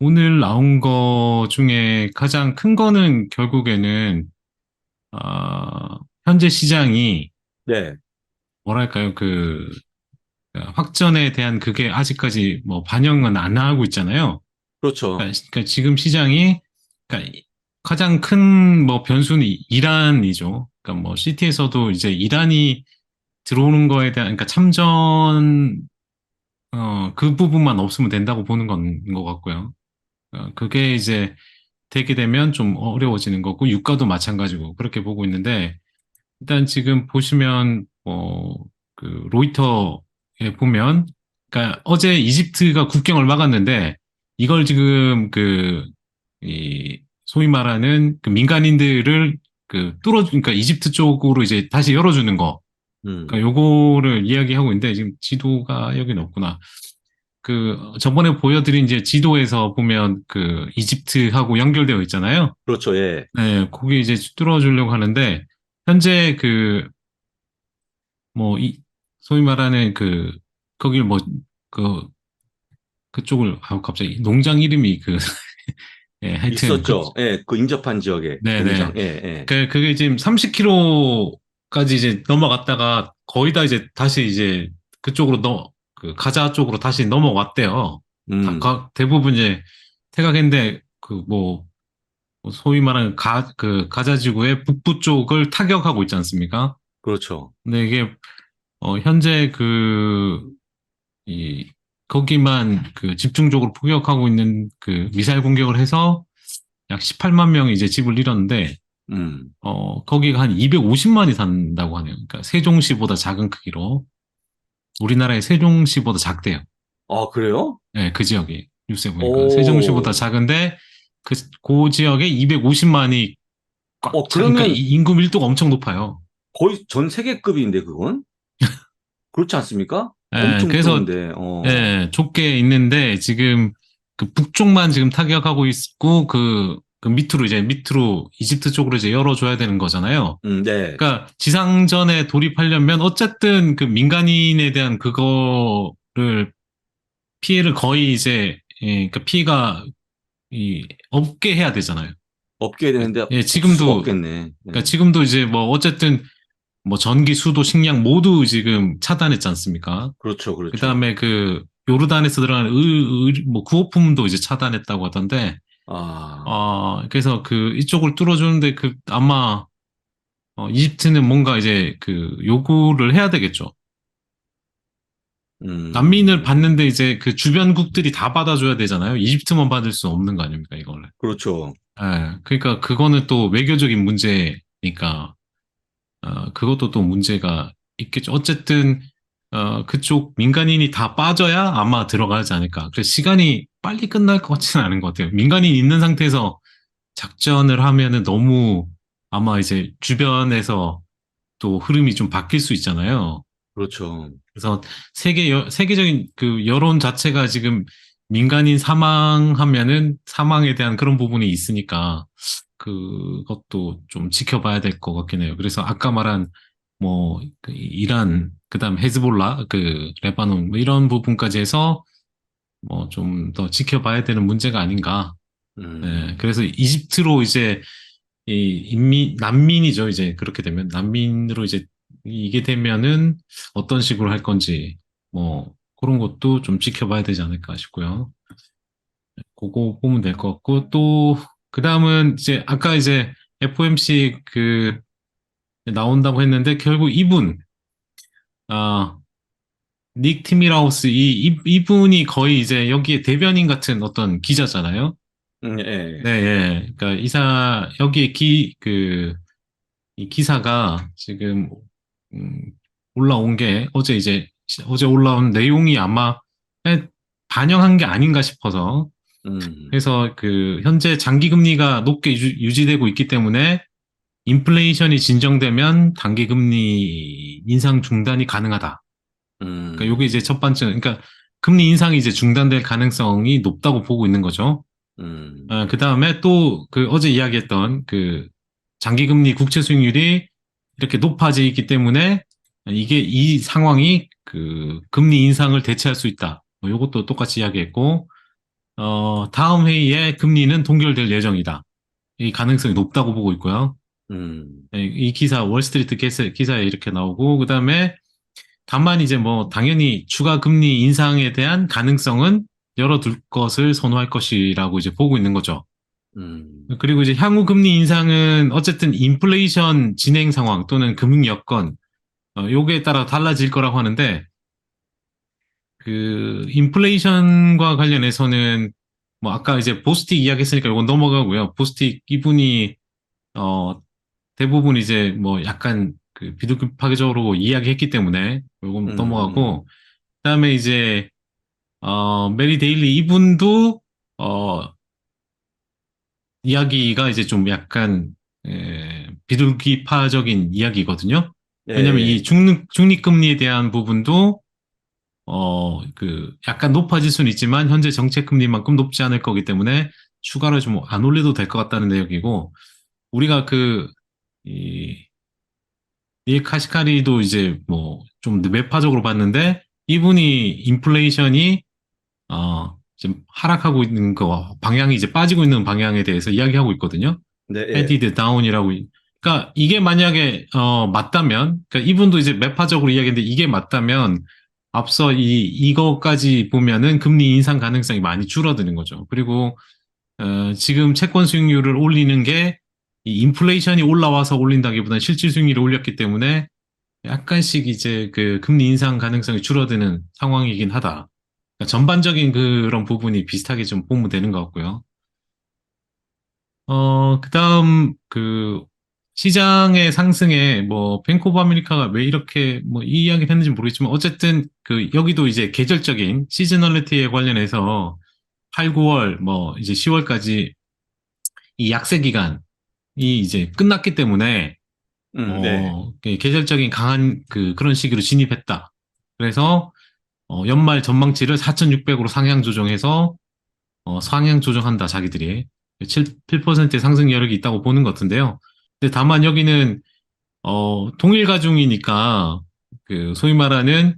오늘 나온 거 중에 가장 큰 거는 결국에는, 현재 시장이, 네, 뭐랄까요, 확전에 대한 그게 아직까지 뭐 반영은 안 하고 있잖아요. 그렇죠. 그러니까 지금 시장이, 그러니까 가장 큰 뭐 변수는 이란이죠. 그러니까 뭐 CT에서도 이제 이란이 들어오는 거에 대한, 그러니까 그 부분만 없으면 된다고 보는 건 것 같고요. 그게 이제 되게 되면 좀 어려워지는 거고, 유가도 마찬가지고, 그렇게 보고 있는데, 일단 지금 보시면, 로이터에 보면, 그러니까 어제 이집트가 국경을 막았는데, 이걸 지금 소위 말하는 그 민간인들을 그러니까 이집트 쪽으로 이제 다시 열어주는 거, 음, 그러니까 요거를 이야기하고 있는데, 지금 지도가 여기는 없구나. 저번에 보여드린 이제 지도에서 보면 이집트하고 연결되어 있잖아요. 그렇죠. 예. 네, 거기 이제 뚫어주려고 하는데, 현재 뭐, 소위 말하는 거길 뭐, 그, 그쪽을, 갑자기, 농장 이름이 예, 하여튼, 있었죠. 예, 그 인접한 지역에 농장. 네네. 예, 예. 그게 지금 30km까지 이제 넘어갔다가 거의 다 이제 다시 이제 그쪽으로 가자 쪽으로 다시 넘어왔대요. 음, 대부분 이제 태각인데, 소위 말하는 가자지구의 북부 쪽을 타격하고 있지 않습니까? 그렇죠. 근데 이게 현재 이 거기만 집중적으로 포격하고 있는 미사일 공격을 해서 약 18만 명이 이제 집을 잃었는데 음, 거기가 한 250만이 산다고 하네요. 그러니까 세종시보다 작은 크기로 우리나라의 세종시보다 작대요. 아, 그래요? 네, 그 지역이 뉴스에 보니까 세종시보다 오, 작은데 그 지역에 250만이 꽉 그러니까 그러면 인구 밀도가 엄청 높아요. 거의 전 세계급인데, 그건? 그렇지 않습니까? 예, 엄청 그래서 좋은데, 예, 좁게 있는데 지금 북쪽만 지금 타격하고 있고 밑으로 이집트 쪽으로 이제 열어줘야 되는 거잖아요. 네. 그러니까 지상전에 돌입하려면 어쨌든 그 민간인에 대한 그거를 피해를 거의 이제 그러니까 피해가 없게 해야 되잖아요. 없게 되는데, 예, 없을 수가 지금도 없겠네. 그러니까 네. 지금도 이제 뭐 어쨌든 뭐 전기, 수도, 식량 모두 지금 차단했지 않습니까? 그렇죠, 그 그렇죠. 다음에 요르단에서 들어가는 뭐 구호품도 이제 차단했다고 하던데, 아, 그래서 이쪽을 뚫어주는데 아마, 이집트는 뭔가 이제 요구를 해야 되겠죠. 난민을 음, 받는데 이제 주변국들이 다 받아줘야 되잖아요. 이집트만 받을 수 없는 거 아닙니까, 이걸. 그렇죠. 예, 그러니까 그거는 또 외교적인 문제니까, 그것도 또 문제가 있겠죠. 어쨌든, 그쪽 민간인이 다 빠져야 아마 들어가지 않을까. 그래서 시간이 빨리 끝날 것 같지는 않은 것 같아요. 민간인 있는 상태에서 작전을 하면은 너무 아마 이제 주변에서 또 흐름이 좀 바뀔 수 있잖아요. 그렇죠. 그래서 세계적인 여론 자체가 지금 민간인 사망하면은 사망에 대한 그런 부분이 있으니까 그것도 좀 지켜봐야 될 것 같긴 해요. 그래서 아까 말한 뭐 이란, 그다음 헤즈볼라, 레바논 뭐 이런 부분까지 해서 뭐 좀 더 지켜봐야 되는 문제가 아닌가. 네, 음, 그래서 이집트로 이제 난민이죠. 이제 그렇게 되면 난민으로 이제 이게 되면은 어떤 식으로 할 건지 뭐 그런 것도 좀 지켜봐야 되지 않을까 싶고요. 그거 보면 될 것 같고 또 그다음은 이제 아까 이제 FOMC 나온다고 했는데 결국 아, 닉 티미라우스 이분이 거의 이제 여기에 대변인 같은 어떤 기자잖아요. 네, 예. 예. 그러니까 여기에 이 기사가 지금 음, 올라온 게 어제 올라온 내용이 아마 반영한 게 아닌가 싶어서 음, 그래서 현재 장기 금리가 높게 유지되고 있기 때문에 인플레이션이 진정되면 단기 금리 인상 중단이 가능하다. 그러니까 요게 이제 음, 첫 번째, 그러니까 금리 인상이 이제 중단될 가능성이 높다고 보고 있는 거죠. 그 음, 다음에 또 어제 이야기했던 장기금리 국채 수익률이 이렇게 높아져 있기 때문에 이 상황이 금리 인상을 대체할 수 있다. 뭐 요것도 똑같이 이야기했고, 다음 회의에 금리는 동결될 예정이다. 이 가능성이 높다고 보고 있고요. 음, 네, 이 기사, 월스트리트 기사에 이렇게 나오고, 그 다음에 다만 이제 뭐 당연히 추가 금리 인상에 대한 가능성은 열어둘 것을 선호할 것이라고 이제 보고 있는 거죠. 음, 그리고 이제 향후 금리 인상은 어쨌든 인플레이션 진행 상황 또는 금융 여건, 요거에 따라 달라질 거라고 하는데, 그 인플레이션과 관련해서는 뭐 아까 이제 보스틱 이야기했으니까 이건 넘어가고요. 보스틱 이분이 어 대부분 이제 뭐 약간 그 비둘기파적으로 이야기했기 때문에 이건 음, 넘어가고 그다음에 이제 메리 데일리 이분도 이야기가 이제 좀 약간 비둘기파적인 이야기거든요. 예, 왜냐하면 이 예. 중립금리에 대한 부분도 약간 높아질 수는 있지만, 현재 정책 금리만큼 높지 않을 거기 때문에, 추가로 좀 안 올려도 될 것 같다는 내용이고, 우리가 닐 카시카리도 이제 뭐, 좀 매파적으로 봤는데, 이분이 인플레이션이, 지금 하락하고 있는 거, 방향이 이제 빠지고 있는 방향에 대해서 이야기하고 있거든요. 네, 예. 헤디드 다운이라고. 그러니까 이게 만약에 맞다면, 그러니까 이분도 이제 매파적으로 이야기했는데 이게 맞다면 앞서 이거까지 보면은 금리 인상 가능성이 많이 줄어드는 거죠. 그리고 지금 채권 수익률을 올리는 게 이 인플레이션이 올라와서 올린다기보다는 실질 수익률을 올렸기 때문에 약간씩 이제 그 금리 인상 가능성이 줄어드는 상황이긴 하다. 그러니까 전반적인 그런 부분이 비슷하게 좀 보면 되는 것 같고요. 그다음 시장의 상승에 뭐 뱅크 오브 아메리카가 왜 이렇게 뭐 이 이야기를 했는지 모르겠지만 어쨌든 여기도 이제 계절적인 시즈널리티에 관련해서 8, 9월 뭐 이제 10월까지 이 약세 기간이 이제 끝났기 때문에 네. 계절적인 강한 그런 시기로 진입했다. 그래서 연말 전망치를 4,600으로 상향 조정해서 상향 조정한다, 자기들이. 7%의 상승 여력이 있다고 보는 것 같은데요. 근데 다만 여기는, 동일 가중이니까, 소위 말하는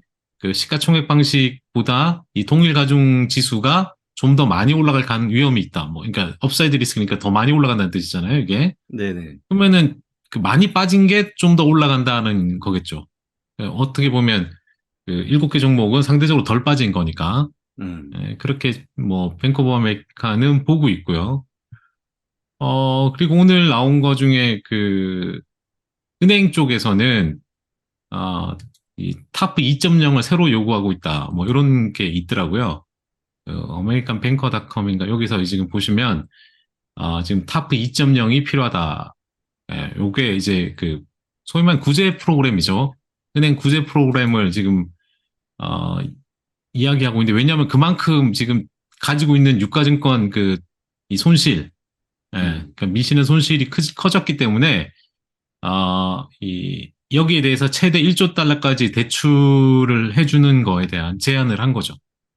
시가총액 방식보다 이 동일 가중 지수가 좀 더 많이 올라갈 위험이 있다. 뭐, 그러니까 업사이드 리스크니까 더 많이 올라간다는 뜻이잖아요, 이게. 네네. 그러면은 많이 빠진 게 좀 더 올라간다는 거겠죠. 어떻게 보면 7개 종목은 상대적으로 덜 빠진 거니까. 음, 그렇게 뭐 뱅크 오브 아메리카는 보고 있고요. 그리고 오늘 나온 거 중에 은행 쪽에서는 이 타프 2.0을 새로 요구하고 있다. 뭐 이런 게 있더라고요. 아메리칸 뱅커닷컴인가 여기서 지금 보시면 지금 타프 2.0이 필요하다. 요게 이제 소위 말하는 구제 프로그램이죠. 은행 구제 프로그램을 지금 어, 이야기하고 있는데 왜냐하면 그만큼 지금 가지고 있는 유가증권 이 손실, 음, 그러니까 미시는 손실이 커졌기 때문에 여기에 대해서 최대 1조 달러까지 대출을 해주는 거에 대한 제안을 한 거죠.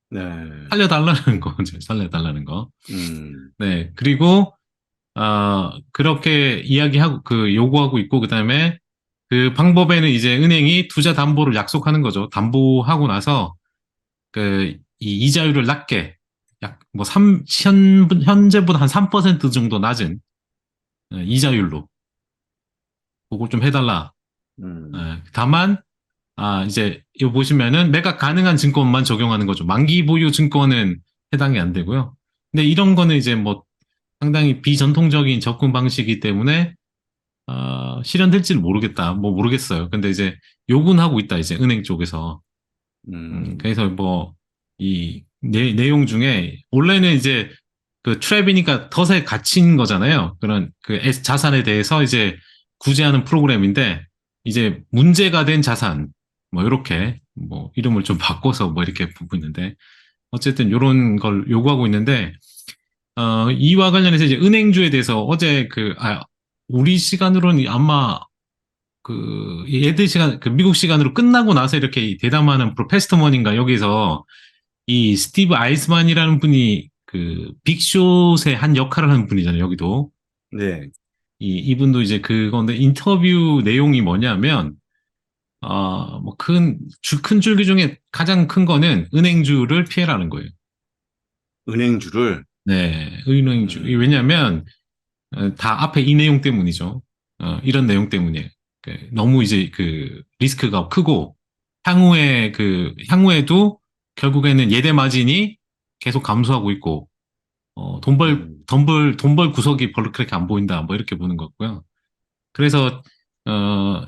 네. 살려달라는 거죠. 살려달라는 거. 음, 네. 그리고 그렇게 이야기하고 요구하고 있고 그다음에 그 방법에는 이제 은행이 투자 담보를 약속하는 거죠. 담보하고 나서 이 이자율을 낮게 약 뭐 현재보다 한 3% 정도 낮은 이자율로 그걸 좀 해달라. 음, 다만 이제 이거 보시면은 매각 가능한 증권만 적용하는 거죠. 만기 보유 증권은 해당이 안 되고요. 근데 이런 거는 이제 뭐 상당히 비전통적인 접근 방식이기 때문에 실현될지는 모르겠다. 뭐 모르겠어요. 근데 이제 요구는 하고 있다. 이제 은행 쪽에서. 음, 그래서 뭐 이 내용 중에 원래는 이제 트랩이니까 덫에 갇힌 거잖아요. 그런 자산에 대해서 이제 구제하는 프로그램인데 이제 문제가 된 자산 뭐 이렇게 뭐 이름을 좀 바꿔서 뭐 이렇게 부고 있는데 어쨌든 이런 걸 요구하고 있는데 이와 관련해서 이제 은행주에 대해서 어제 우리 시간으로는 아마 얘들 시간 미국 시간으로 끝나고 나서 이렇게 대담하는 프로페스터먼인가 여기서 이 스티브 아이스만이라는 분이 빅숏의 한 역할을 하는 분이잖아요, 여기도. 네. 이분도 이제 그건데 인터뷰 내용이 뭐냐면, 뭐 큰 줄기 중에 가장 큰 거는 은행주를 피해라는 거예요. 은행주를. 네, 은행주. 음, 왜냐하면 다 앞에 이 내용 때문이죠. 이런 내용 때문에 너무 이제 그 리스크가 크고 향후에도 결국에는 예대 마진이 계속 감소하고 있고 음, 돈 벌 구석이 별로 그렇게 안 보인다. 뭐 이렇게 보는 거고요. 그래서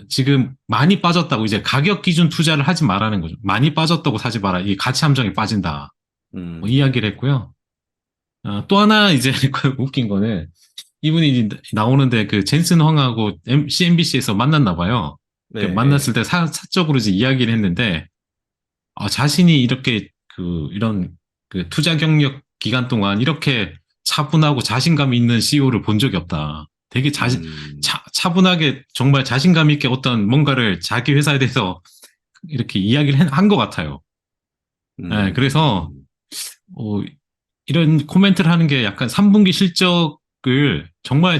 지금 많이 빠졌다고 이제 가격 기준 투자를 하지 말라는 거죠. 많이 빠졌다고 사지 마라. 이 가치 함정이 빠진다. 뭐 음, 이야기를 했고요. 또 하나 이제 웃긴 거는 이분이 이제 나오는데 그 젠슨 황하고 CNBC에서 만났나 봐요. 네, 그 예. 만났을 때 사적으로 이제 이야기를 했는데 자신이 이렇게 이런 그 투자 경력 기간 동안 이렇게 차분하고 자신감 있는 CEO를 본 적이 없다. 되게 음, 차분하게 정말 자신감 있게 어떤 뭔가를 자기 회사에 대해서 이렇게 이야기를 한 것 같아요. 네, 그래서 음, 어, 이런 코멘트를 하는 게 약간 3분기 실적을 정말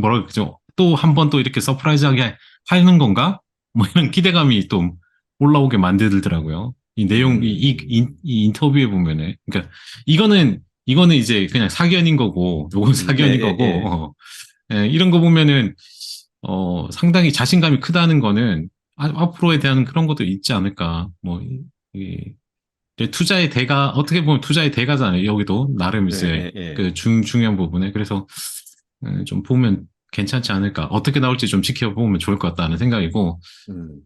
뭐라 그러죠? 또 한 번 또 이렇게 서프라이즈하게 하는 건가? 뭐 이런 기대감이 또 올라오게 만들더라고요. 이 내용, 이 인터뷰에 보면은. 그러니까 이거는 이제 그냥 사견인 거고, 요건 네, 사견인 예, 거고, 예. 이런 거 보면은, 상당히 자신감이 크다는 거는 앞으로에 대한 그런 것도 있지 않을까. 뭐, 이, 투자의 대가, 어떻게 보면 투자의 대가잖아요. 여기도. 나름 네, 이제 예, 예. 그 중요한 부분에. 그래서 좀 보면 괜찮지 않을까. 어떻게 나올지 좀 지켜보면 좋을 것 같다는 생각이고, 음,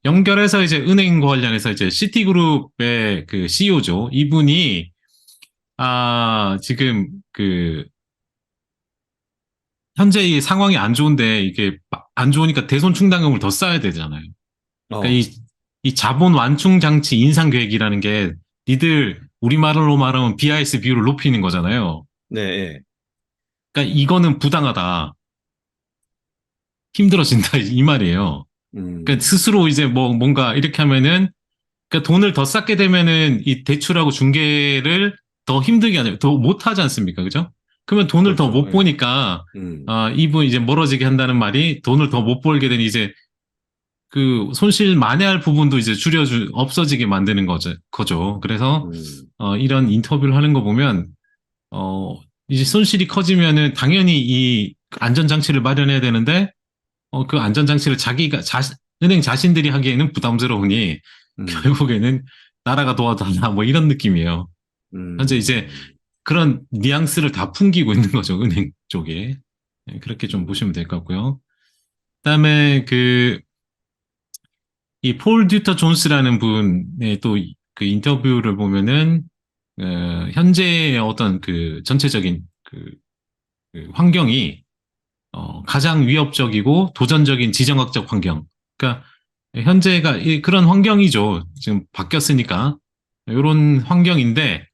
연결해서 이제 은행 관련해서 이제 시티그룹의 그 CEO죠. 이분이, 지금 현재 이 상황이 안 좋은데 이게 안 좋으니까 대손 충당금을 더 쌓아야 되잖아요. 그러니까 어, 이 자본 완충 장치 인상 계획이라는 게 니들 우리말로 말하면 BIS 비율을 높이는 거잖아요. 네, 예. 그러니까 이거는 부당하다. 힘들어진다. 이 말이에요. 그러니까 음, 스스로 이제 뭔가 이렇게 하면은 그러니까 돈을 더 쌓게 되면은 이 대출하고 중개를 더 힘들게 하죠. 더 못하지 않습니까? 그죠? 그러면 돈을 더 그렇죠. 못 예. 보니까 음, 이분 이제 멀어지게 한다는 말이 돈을 더 못 벌게 되니 이제 그 손실 만회할 부분도 이제 없어지게 만드는 거죠. 그래서 음, 이런 인터뷰를 하는 거 보면 어 이제 손실이 커지면은 당연히 이 안전장치를 마련해야 되는데 그 안전장치를 은행 자신들이 하기에는 부담스러우니 음, 결국에는 나라가 도와달라 뭐 이런 느낌이에요. 현재 이제 음, 그런 뉘앙스를 다 풍기고 있는 거죠, 은행 쪽에. 그렇게 좀 보시면 음, 될 것 같고요. 그다음에 이 폴 듀터 존스라는 분의 또 그 인터뷰를 보면은 현재의 어떤 그 전체적인 그 환경이 가장 위협적이고 도전적인 지정학적 환경. 그러니까 현재가 그런 환경이죠. 지금 바뀌었으니까 이런 환경인데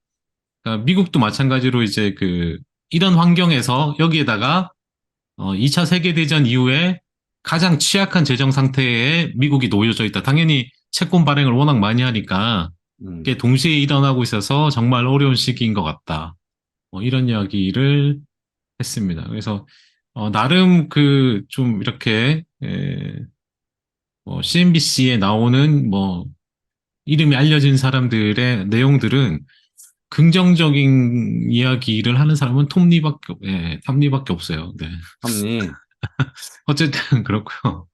그러니까 미국도 마찬가지로 이제 이런 환경에서 여기에다가 2차 세계대전 이후에 가장 취약한 재정 상태에 미국이 놓여져 있다. 당연히 채권 발행을 워낙 많이 하니까 이게 음, 동시에 일어나고 있어서 정말 어려운 시기인 것 같다. 이런 이야기를 했습니다. 그래서 나름 좀 이렇게 CNBC에 나오는 뭐 이름이 알려진 사람들의 내용들은 긍정적인 이야기를 하는 사람은 톱니밖에 없어요. 네. 합리. 어쨌든 그렇고요.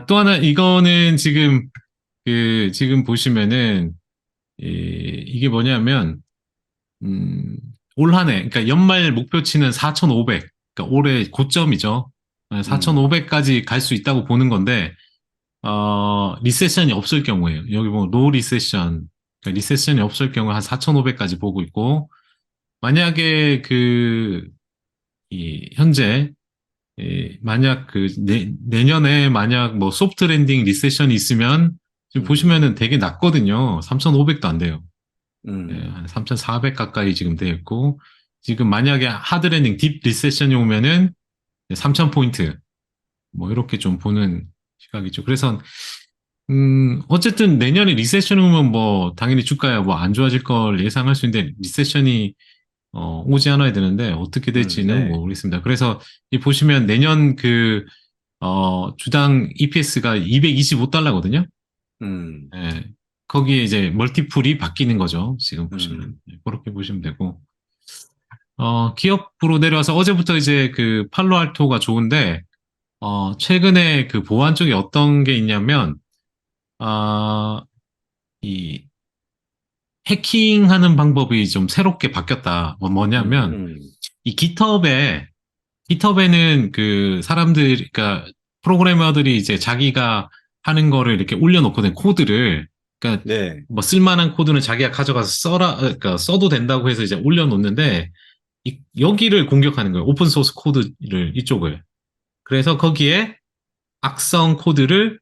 또 하나 이거는 지금 보시면은 이게 뭐냐면 올 한 해, 그러니까 연말 목표치는 4,500, 그러니까 올해 고점이죠. 음, 4,500까지 갈 수 있다고 보는 건데 리세션이 없을 경우에요. 여기 보면 노 리세션, 그러니까 리세션이 없을 경우 한 4,500까지 보고 있고 만약에 현재 만약 내년에 만약 뭐 소프트 랜딩 리세션이 있으면 지금 음, 보시면은 되게 낮거든요. 3,500도 안 돼요. 음, 한 3,400 가까이 지금 돼 있고 지금 만약에 하드 랜딩 딥 리세션이 오면은 3,000포인트 뭐 이렇게 좀 보는 시각이죠. 그래서 어쨌든 내년에 리세션이 오면 뭐 당연히 주가야 뭐 안 좋아질 걸 예상할 수 있는데 리세션이 오지 않아야 되는데 어떻게 될지는 네, 모르겠습니다. 그래서 이 보시면 내년 주당 EPS가 $225거든요. 음, 예. 거기에 이제 멀티풀이 바뀌는 거죠. 지금 보시면. 음, 네, 그렇게 보시면 되고. 기업으로 내려와서 어제부터 이제 그 팔로알토가 좋은데, 최근에 그 보안 쪽에 어떤 게 있냐면, 아, 이 해킹하는 방법이 좀 새롭게 바뀌었다. 뭐냐면, 음, 이 깃허브에는 그 사람들, 그러니까 프로그래머들이 이제 자기가 하는 거를 이렇게 올려놓거든, 코드를. 그러니까 네, 뭐 쓸만한 코드는 자기가 가져가서 그러니까 써도 된다고 해서 이제 올려놓는데, 여기를 공격하는 거예요. 오픈소스 코드를, 이쪽을. 그래서 거기에 악성 코드를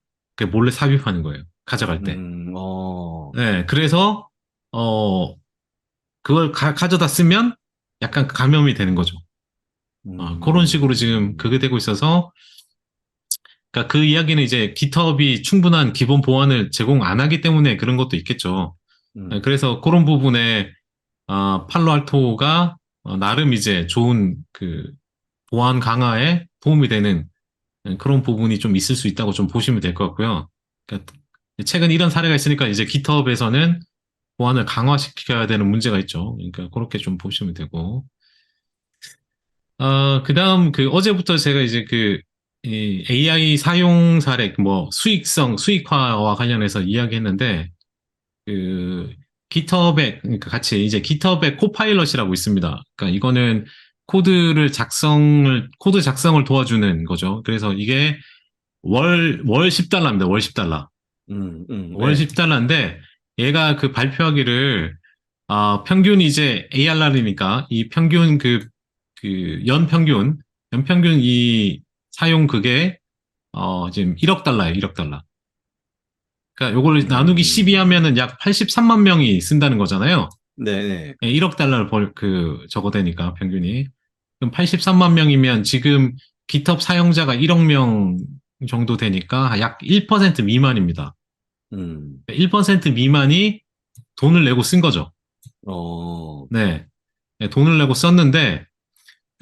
몰래 삽입하는 거예요. 가져갈 때. 어, 네, 그래서, 어, 그걸 가져다 쓰면 약간 감염이 되는 거죠. 그런 식으로 지금 음, 그게 되고 있어서, 그러니까 그 이야기는 이제 깃허브이 충분한 기본 보안을 제공 안 하기 때문에 그런 것도 있겠죠. 네, 음, 그래서 그런 부분에, 팔로알토가 나름 이제 좋은 그 보안 강화에 도움이 되는 그런 부분이 좀 있을 수 있다고 좀 보시면 될 것 같고요. 그러니까 최근 이런 사례가 있으니까 이제 깃허브에서는 보안을 강화시켜야 되는 문제가 있죠. 그러니까 그렇게 좀 보시면 되고. 그다음 그 어제부터 제가 이제 이 AI 사용 사례, 뭐 수익성, 수익화와 관련해서 이야기했는데, 그 깃허브에, 그러니까 같이 이제 깃허브에 코파일럿이라고 있습니다. 그러니까 이거는 코드 작성을 도와주는 거죠. 그래서 이게 월 10달러입니다. 월 10달러. 월 네, 10달러인데, 얘가 그 발표하기를, 평균 이제 ARR이니까, 이 평균 연평균 이 사용 그게, 지금 1억 달러예요, 1억 달러. 그러니까 요걸 나누기 12 음, 하면은 약 83만 명이 쓴다는 거잖아요. 네네, 1억 달러를 저거 되니까, 평균이. 그럼 83만 명이면 지금 GitHub 사용자가 1억 명 정도 되니까 약 1% 미만입니다. 음, 1% 미만이 돈을 내고 쓴 거죠. 어, 네. 네, 돈을 내고 썼는데,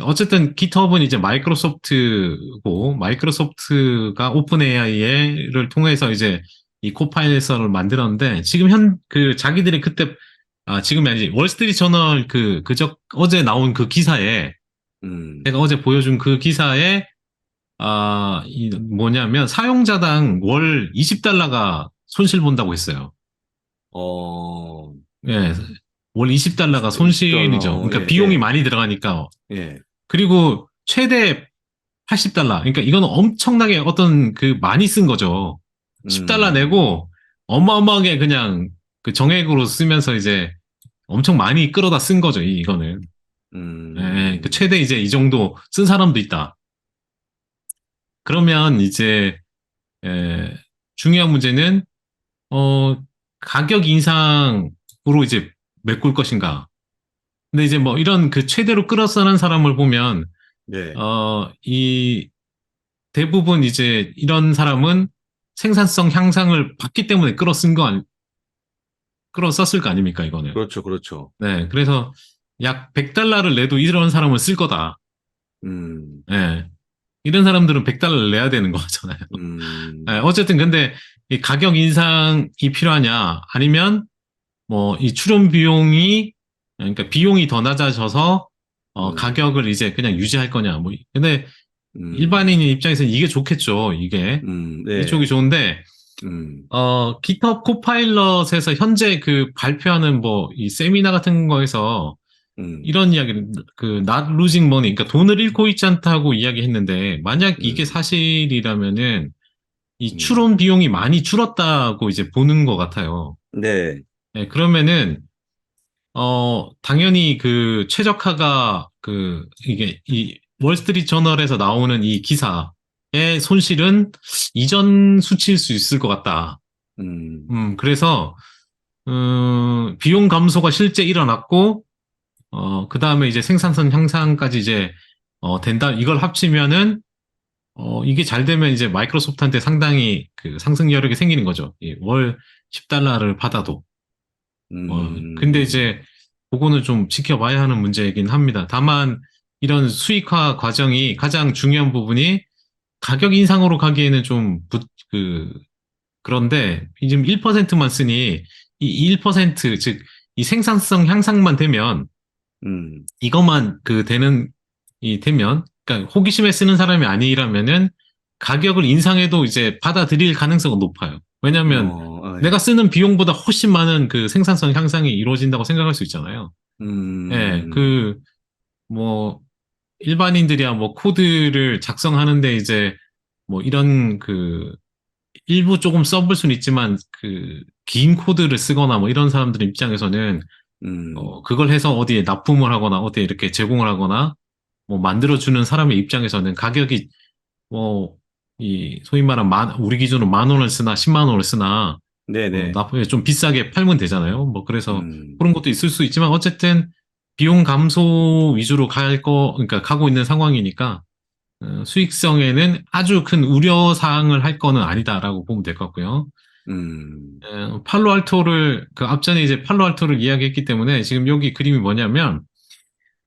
어쨌든 GitHub은 이제 마이크로소프트고, 마이크로소프트가 오픈 AI를 통해서 이제 이 코파일럿을 만들었는데, 지금 자기들이 그때, 지금이 아니지, 월스트리트 저널 어제 나온 그 기사에, 음, 제가 어제 보여준 그 기사에, 뭐냐면, 사용자당 월 20달러가 손실 본다고 했어요. 어, 예, 월 20달러가 20달러, 손실이죠. 그러니까 예, 비용이 예, 많이 들어가니까. 예, 그리고 최대 80달러. 그러니까 이거는 엄청나게 많이 쓴 거죠. 10달러 음, 내고 어마어마하게 그냥 그 정액으로 쓰면서 이제 엄청 많이 끌어다 쓴 거죠, 이거는. 예, 그 음, 최대 이제 이 정도 쓴 사람도 있다. 그러면 이제, 에, 중요한 문제는, 어, 가격 인상으로 이제 메꿀 것인가. 근데 이제 뭐 이런 그 최대로 끌어쓰는 사람을 보면, 네, 이 대부분 이제 이런 사람은 생산성 향상을 받기 때문에 끌어썼을 거 아닙니까, 이거는. 그렇죠, 그렇죠, 네, 그래서 약 100달러를 내도 이런 사람을 쓸 거다. 음, 네, 이런 사람들은 100달러를 내야 되는 거잖아요. 네, 음, 어쨌든 근데 이 가격 인상이 필요하냐, 아니면 뭐 이 출연 비용이, 그러니까 비용이 더 낮아져서 음, 가격을 이제 그냥 유지할 거냐, 뭐. 근데 음, 일반인 입장에서는 이게 좋겠죠, 이게. 이쪽이 네, 좋은데, 음, GitHub 코파일럿에서 현재 그 발표하는 뭐 이 세미나 같은 거에서 음, 이런 이야기를, not losing money, 그러니까 돈을 잃고 있지 않다고 이야기했는데, 만약 이게 음, 사실이라면은 이 음, 추론 비용이 많이 줄었다고 이제 보는 것 같아요. 네, 네, 그러면은, 당연히 그 최적화가 이게 이 월스트리트 저널에서 나오는 이 기사의 손실은 이전 수치일 수 있을 것 같다. 음, 그래서, 비용 감소가 실제 일어났고, 그 다음에 이제 생산성 향상까지 이제, 된다. 이걸 합치면은, 이게 잘 되면 이제 마이크로소프트한테 상당히 그 상승 여력이 생기는 거죠. 월 10달러를 받아도. 근데 음, 이제, 그거는 좀 지켜봐야 하는 문제이긴 합니다. 다만, 이런 수익화 과정이 가장 중요한 부분이 가격 인상으로 가기에는 좀, 그런데 지금 1%만 쓰니 이 1%, 즉, 이 생산성 향상만 되면 음, 이것만 되면, 그러니까 호기심에 쓰는 사람이 아니라면은 가격을 인상해도 이제 받아들일 가능성은 높아요. 왜냐하면 내가 예. 쓰는 비용보다 훨씬 많은 그 생산성 향상이 이루어진다고 생각할 수 있잖아요. 예, 음, 뭐, 일반인들이야 뭐 코드를 작성하는데 이제 뭐 이런 일부 조금 써볼 수는 있지만 긴 코드를 쓰거나 뭐 이런 사람들 입장에서는 음, 그걸 해서 어디에 납품을 하거나 어디에 이렇게 제공을 하거나 뭐 만들어주는 사람의 입장에서는 가격이 뭐 이 소위 말한 우리 기준으로 10,000원을 쓰나 10만 원을 쓰나 네네. 좀 비싸게 팔면 되잖아요. 뭐 그래서 음, 그런 것도 있을 수 있지만 어쨌든 비용 감소 위주로 그러니까 가고 있는 상황이니까 수익성에는 아주 큰 우려 사항을 할 거는 아니다라고 보면 될 것 같고요. 음, 그 앞전에 이제 팔로알토를 이야기했기 때문에 지금 여기 그림이 뭐냐면,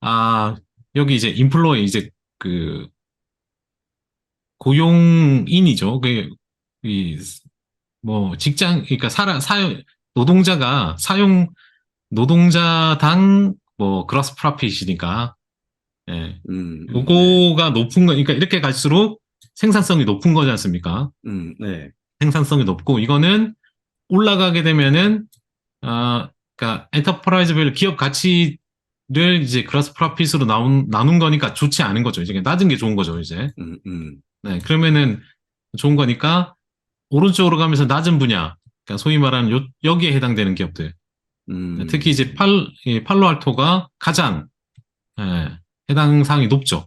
아, 여기 이제 인플로이 이제 그 고용인이죠. 이, 그러니까 노동자가 노동자당 그라스 프라핏이니까, 예. 네. 요거가 높은 거, 그러니까 이렇게 갈수록 생산성이 높은 거지 않습니까? 네. 생산성이 높고, 이거는 올라가게 되면은, 그러니까 엔터프라이즈 밸류 기업 가치를 이제 그라스 프라핏으로 나눈 거니까 좋지 않은 거죠. 이제 낮은 게 좋은 거죠, 이제. 음, 음, 네, 그러면은 좋은 거니까 오른쪽으로 가면서 낮은 분야, 그러니까 소위 말하는 여기에 해당되는 기업들. 네, 특히 이제 음, 이 팔로알토가 가장 예, 해당 사항이 높죠.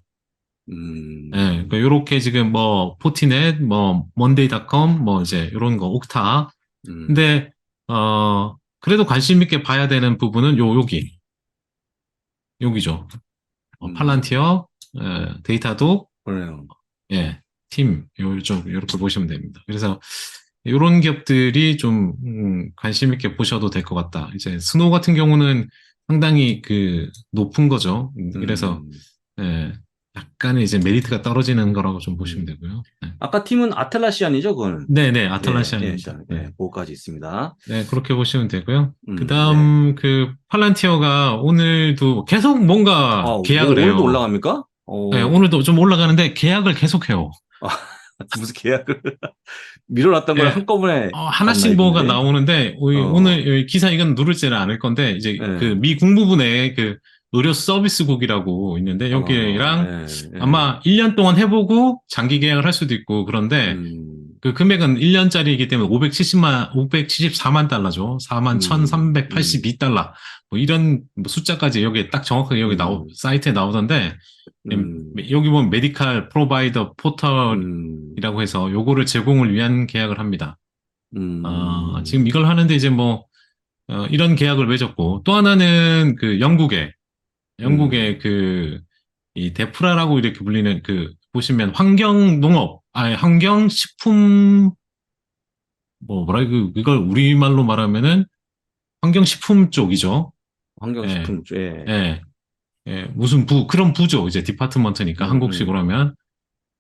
예, 그러니까 음, 요렇게 지금 포티넷, 먼데이닷컴, 이제 요런 거 옥타. 음, 근데 그래도 관심 있게 봐야 되는 부분은 여기죠. 음, 팔란티어, 데이터도, 그래요. 예, 요쪽, 이렇게 보시면 됩니다. 그래서, 이런 기업들이 좀, 관심 있게 보셔도 될 것 같다. 이제, 스노우 같은 경우는 상당히 높은 거죠. 그래서, 음, 예, 약간의 이제 메리트가 떨어지는 거라고 좀 보시면 음. 되고요. 네. 아까 팀은 아틀라시안이죠, 그거는? 네네, 예, 예, 아틀라시안입니다. 네. 그거까지 있습니다. 네, 그렇게 보시면 되고요. 그 네. 다음, 팔란티어가 오늘도 계속 뭔가 계약을 오늘도 해요. 올라갑니까? 네, 오늘도 좀 올라가는데 계약을 계속해요. 아, 무슨 계약을 미뤄놨던 걸 예, 한꺼번에 받나 하나씩 뭐가 이건데? 나오는데, 오늘 어, 여기 기사 이건 누르지는 않을 건데, 이제 예, 미 국무부 내에 의료 서비스국이라고 있는데, 여기랑 예, 예, 아마 1년 동안 해보고 장기 계약을 할 수도 있고, 그런데 음, 그 금액은 1년짜리이기 때문에 574만 달러죠. 4만 음, 1,382달러. 뭐 이런 숫자까지 여기 딱 정확하게 음, 사이트에 나오던데, 음, 여기 보면 메디칼 프로바이더 음, 포털이라고 해서 요거를 제공을 위한 계약을 합니다. 지금 음, 이걸 하는데 이제 이런 계약을 맺었고, 또 하나는 영국의 음, 이 데프라라고 이렇게 불리는 보시면 환경농업, 아니, 환경식품, 이걸 우리말로 말하면은 환경식품 쪽이죠. 예, 환경식품, 예, 예, 예, 무슨 그런 부죠. 이제 디파트먼트니까 음, 한국식으로 음, 하면.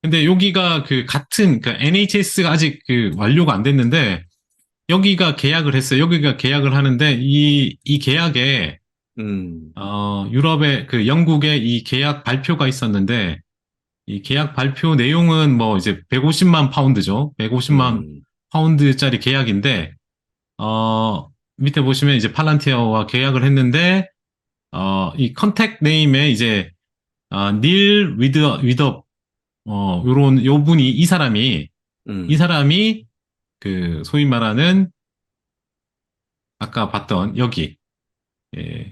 근데 여기가 NHS가 아직 완료가 안 됐는데, 여기가 계약을 했어요. 여기가 계약을 하는데, 이 계약에, 음, 유럽의 영국의 이 계약 발표가 있었는데, 이 계약 발표 내용은 이제 150만 파운드죠. 150만 음, 파운드짜리 계약인데, 밑에 보시면 이제 팔란티어와 계약을 했는데, 이 컨택 네임에 이제, 닐 위더, 이 음, 사람이 소위 말하는 아까 봤던 예,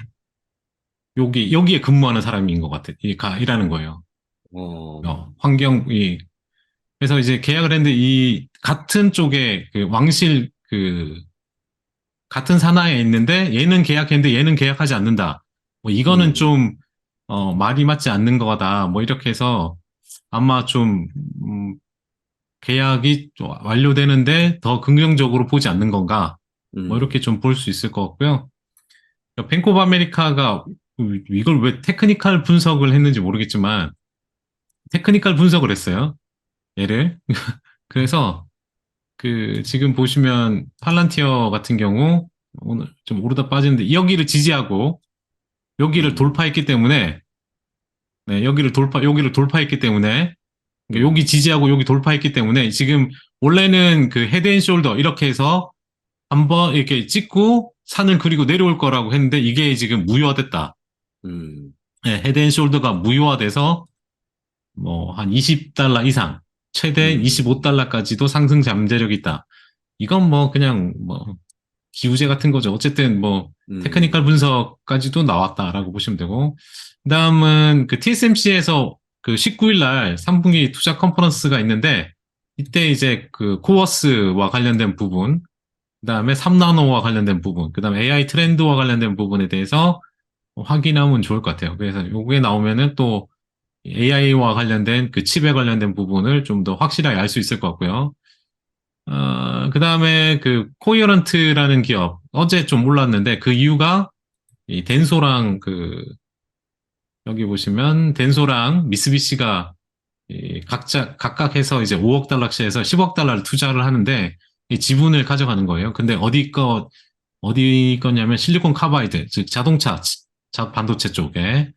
여기에 근무하는 사람인 것 같아. 일하는 거예요. 어, 그래서 이제 계약을 했는데 이 같은 쪽에 같은 산하에 있는데 얘는 계약했는데 얘는 계약하지 않는다. 이거는 음, 좀, 말이 맞지 않는 거다. 이렇게 해서 아마 좀, 계약이 좀 완료되는데 더 긍정적으로 보지 않는 건가. 이렇게 음, 좀 볼 수 있을 것 같고요. 뱅크 오브 아메리카가 이걸 왜 테크니컬 분석을 했는지 모르겠지만 테크니컬 분석을 했어요. 얘를. 그래서 지금 보시면 팔란티어 같은 경우 오늘 좀 오르다 빠지는데 여기를 지지하고 여기를 음, 돌파했기 때문에 네, 여기를 돌파했기 때문에 그러니까 여기 음, 지지하고 여기 돌파했기 때문에 지금 원래는 그 헤드앤숄더 이렇게 해서 한번 이렇게 찍고 산을 그리고 내려올 거라고 했는데 이게 지금 무효화됐다. 음, 네, 헤드앤숄더가 무효화돼서 뭐 한 20달러 이상 최대 음, 25달러까지도 상승 잠재력이 있다. 이건 뭐 그냥 뭐 기우제 같은 거죠. 어쨌든 뭐 테크니컬 음, 분석까지도 나왔다라고 보시면 되고 그다음은 그 TSMC에서 그 19일 날 3분기 투자 컨퍼런스가 있는데 이때 이제 그 코어스와 관련된 부분 그다음에 3나노와 관련된 부분 그다음에 AI 트렌드와 관련된 부분에 대해서 확인하면 좋을 것 같아요. 그래서 요게 나오면은 또 AI와 관련된 그 칩에 관련된 부분을 좀 더 확실하게 알 수 있을 것 같고요. 그 다음에 그 코이어런트라는 기업 어제 좀 올랐는데 그 이유가 이 덴소랑 여기 보시면 덴소랑 미쓰비시가 이 각각 해서 이제 5억 달러씩 해서 10억 달러를 투자를 하는데 이 지분을 가져가는 거예요. 근데 어디 거냐면 실리콘 카바이드, 즉 자동차 반도체 쪽에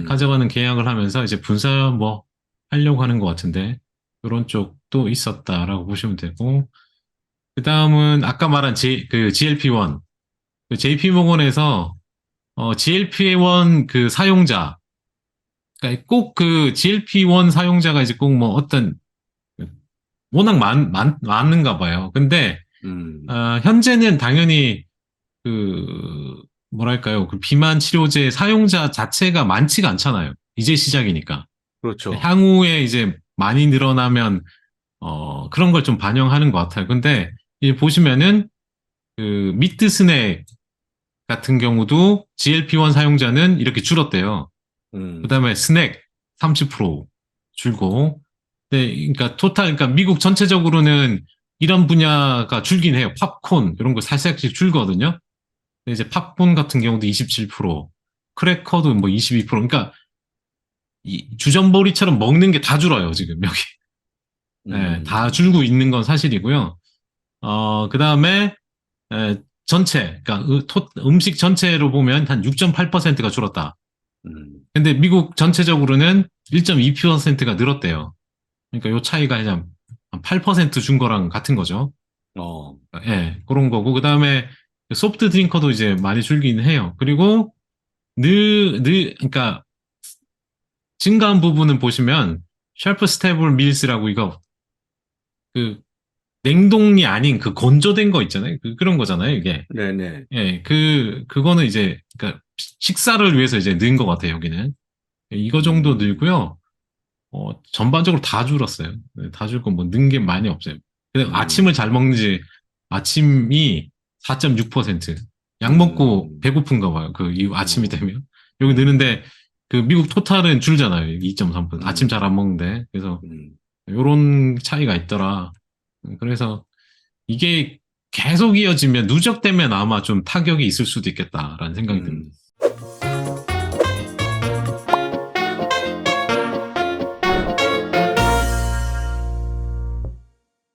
가져가는 계약을 하면서 이제 분사 뭐 하려고 하는 것 같은데 그런 쪽도 있었다라고 보시면 되고 그 다음은 아까 말한 GLP-1 그 JP모건에서 GLP-1 그 사용자 그러니까 꼭 그 GLP-1 사용자가 이제 꼭 뭐 어떤 워낙 많은가 봐요. 근데 음, 현재는 당연히 뭐랄까요 그 비만 치료제 사용자 자체가 많지가 않잖아요. 이제 시작이니까. 그렇죠. 향후에 이제 많이 늘어나면 그런 걸 좀 반영하는 것 같아요. 근데 이 보시면은 그 미트 스낵 같은 경우도 GLP-1 사용자는 이렇게 줄었대요. 음, 그다음에 스낵 30% 줄고, 네, 그러니까 그러니까 미국 전체적으로는 이런 분야가 줄긴 해요. 팝콘 이런 거 살짝씩 줄거든요. 근데 이제 팝콘 같은 경우도 27%, 크래커도 뭐 22%. 그러니까 이 주전부리처럼 먹는 게 다 줄어요 지금 여기. 네, 다 음, 줄고 있는 건 사실이고요. 그다음에 전체, 그러니까 음식 전체로 보면 한 6.8%가 줄었다. 음, 근데 미국 전체적으로는 1.2%가 늘었대요. 그러니까 요 차이가 그냥 한 8%준 거랑 같은 거죠. 어, 예, 그런 거고. 그 다음에 소프트 드링커도 이제 많이 줄긴 해요. 그리고 그러니까 증가한 부분은 보시면 샤프 스테이블 밀스라고 이거 그 냉동이 아닌 그 건조된 거 있잖아요. 그런 거잖아요, 이게. 네네. 예, 그거는 이제, 그러니까 식사를 위해서 이제 넣은 것 같아요, 여기는. 이거 정도 음, 늘고요. 전반적으로 다 줄었어요. 네, 다 줄고 뭐 넣은 게 많이 없어요. 근데 아침을 음, 잘 먹는지 아침이 4.6%. 약 먹고 음, 배고픈가 봐요. 이 아침이 어, 되면. 여기 음, 느는데 그 미국 토탈은 줄잖아요. 2.3%. 아침 잘 음, 안 먹는데. 그래서 음, 요런 차이가 있더라. 그래서 이게 계속 이어지면 누적되면 아마 좀 타격이 있을 수도 있겠다라는 생각이 음. 듭니다.